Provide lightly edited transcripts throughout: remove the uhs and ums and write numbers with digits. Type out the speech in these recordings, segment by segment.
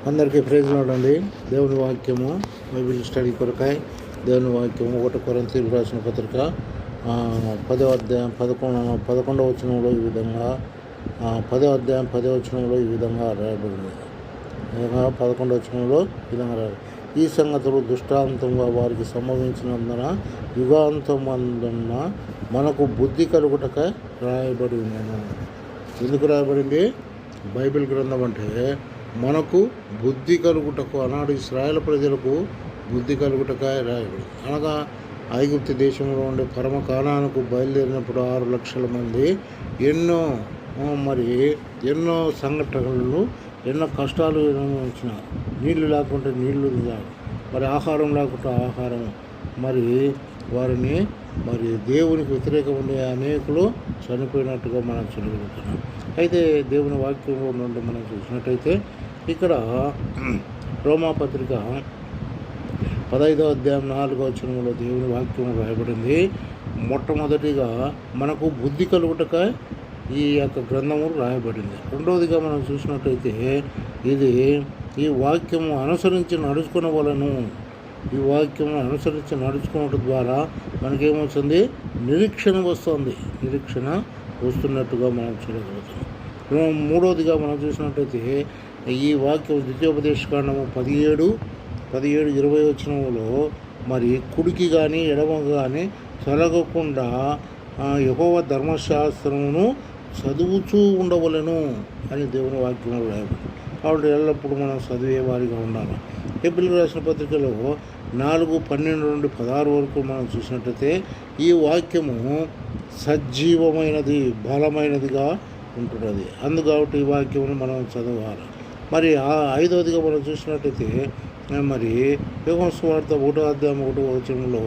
అందరికీ praise lord. దేవుని వాక్యము బైబిల్ స్టడీ కొరకాయ దేవుని వాక్యము 1 కొరింథీయులకు రాసిన పత్రిక 10వ అధ్యాయం 11వ వచనంలో ఈ విధంగా 10వ అధ్యాయం 10వ వచనంలో ఈ విధంగా రాయబడింది. 11వ వచనంలో ఈ విధంగా రాయబడింది. ఈ సంగతులు దృష్టాంతంగా వారికి సంభవించినందున యుగాంతమందున్న మనకు బుద్ధి కలుగుటకై రాయబడి ఉన్నాను. ఎందుకు రాయబడింది? బైబిల్ గ్రంథం అంటే మనకు బుద్ధి కలుగుటకు, ఆనాడు ఇశ్రాయేలు ప్రజలకు బుద్ధి కలుగుటకై రాయబడింది. అనగా ఐగుప్తు దేశంలో ఉండే పరమ కానానుకు బయలుదేరినప్పుడు 6 లక్షల మంది ఎన్నో సంఘటనలు, ఎన్నో కష్టాలు వచ్చిన, నీళ్లు లేకుంటే నీళ్లు తాగు, మరి ఆహారం లేకుంటే ఆహారం, వారిని దేవునికి వ్యతిరేకం ఉండే అనేకులు చనిపోయినట్టుగా మనం చూడగలుగుతున్నాం. అయితే దేవుని వాక్యంలో నుండి మనం చూసినట్టయితే ఇక్కడ రోమాపత్రిక 15వ అధ్యాయం 4వ వచనంలో దేవుని వాక్యం రాయబడింది. మొట్టమొదటిగా మనకు బుద్ధి కలుగుటకై ఈ యొక్క గ్రంథము రాయబడింది. రెండవదిగా మనం చూసినట్టయితే ఈ వాక్యము అనుసరించి నడుచుకునవలను. ఈ వాక్యము అనుసరించి నడుచుకోవడం ద్వారా మనకేమవుతుంది? నిరీక్షణ వస్తున్నట్టుగా మనం చూడగలుగుతాం. మూడవదిగా మనం చూసినట్టయితే ఈ వాక్యం ద్వితీయోపదేశకాండము 17:20 వచనంలో కుడికి కానీ ఎడమకు కానీ తొలగకుండా యెహోవా ధర్మశాస్త్రమును చదువుతూ ఉండవలెను అని దేవుని వాక్యంలో రాయబడింది. కాబట్టి ఎల్లప్పుడూ మనం చదివే వారిగా ఉండాలి. హెబ్రీయులకు రాసిన పత్రికలో 4:12-16 వరకు మనం చూసినట్టయితే ఈ వాక్యము సజీవమైనది, బలమైనదిగా ఉంటున్నది. అందుకాబట్టి ఈ వాక్యమును మనం చదవాలి. ఐదవదిగా మనం చూసినట్టయితే యోహాను సువార్త 1వ అధ్యాయం 1వ వచనంలో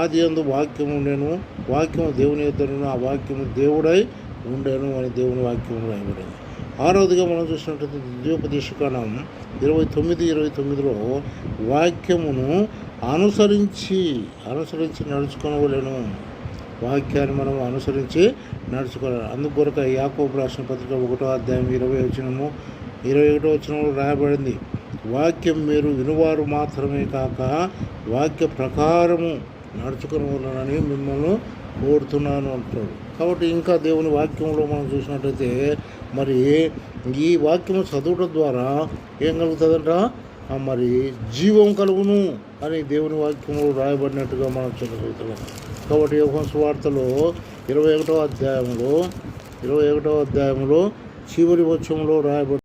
ఆదియందు వాక్యము ఉండెను, వాక్యము దేవుని యొద్దనున్న, ఆ వాక్యము దేవుడై ఉండెను అని దేవుని వాక్యం రాయబడింది. ఆరవదిగా మనం చూసినట్టయితే ద్వితీయోపదేశకాండం 29:29లో వాక్యమును అనుసరించి నడుచుకోవలేను. వాక్యాన్ని మనం అనుసరించి నడుచుకోవాలి. అందుకొరకు యాకోబు రాసిన పత్రిక 1వ అధ్యాయం 21వ వచనంలో రాయబడింది, వాక్యం మీరు వినువారు మాత్రమే కాక వాక్య ప్రకారము నడుచుకోవాలని మిమ్మల్ని కోరుతున్నాను అంటాడు. కాబట్టి ఇంకా దేవుని వాక్యంలో మనం చూసినట్టయితే ఈ వాక్యము చదవడం ద్వారా ఏం కలుగుతుందంట? జీవం కలుగును అని దేవుని వాక్యంలో రాయబడినట్టుగా మనం చూడగలుగుతున్నాం. కాబట్టి యోహాను సువార్తలో 21వ అధ్యాయంలో చివరి వచనంలో రాయబడి